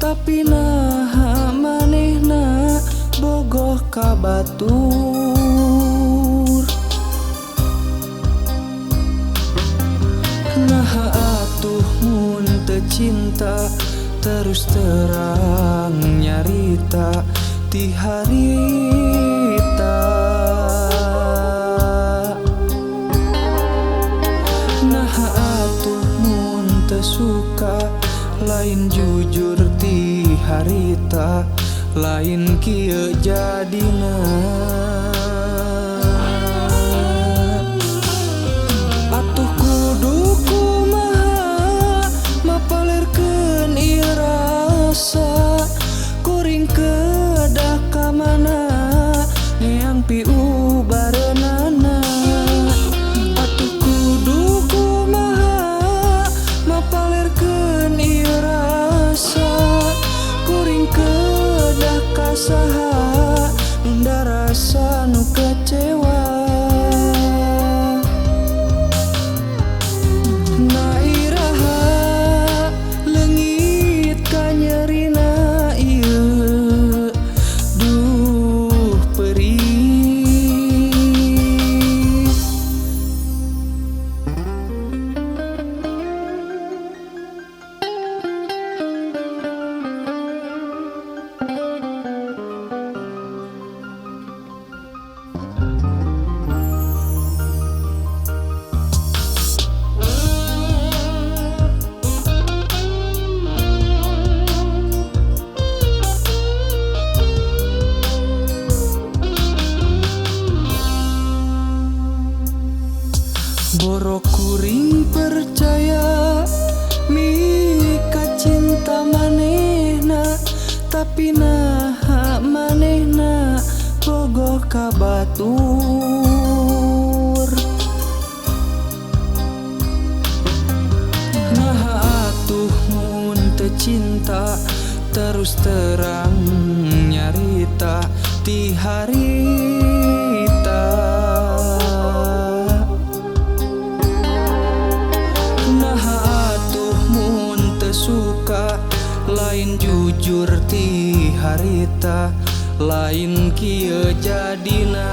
tapi nah manehna bogoh ka batur. Nah atuh mun teu cinta terus terang nyarita ti harita. Nah atuh mun teu suka lain jujur ti harita, lain kieu jadina. Atuh kudu kumaha mapalerkeun ieu rasa, kuring kedah ka mana neang piu bareunana. Atuh kudu kumaha mapalerkeun ieu rasa, kuring kedah ka saha nunda rasa nu kecewa. Na iraha leungit ka nyerina ieu, duh perih. Borok kuring percaya mika cinta manehna, tapi nah manehna bogoh ka batur. Nah atuh mun teu cinta terus terang nyarita ti harita. Suka lain jujur ti harita, lain kieu jadina.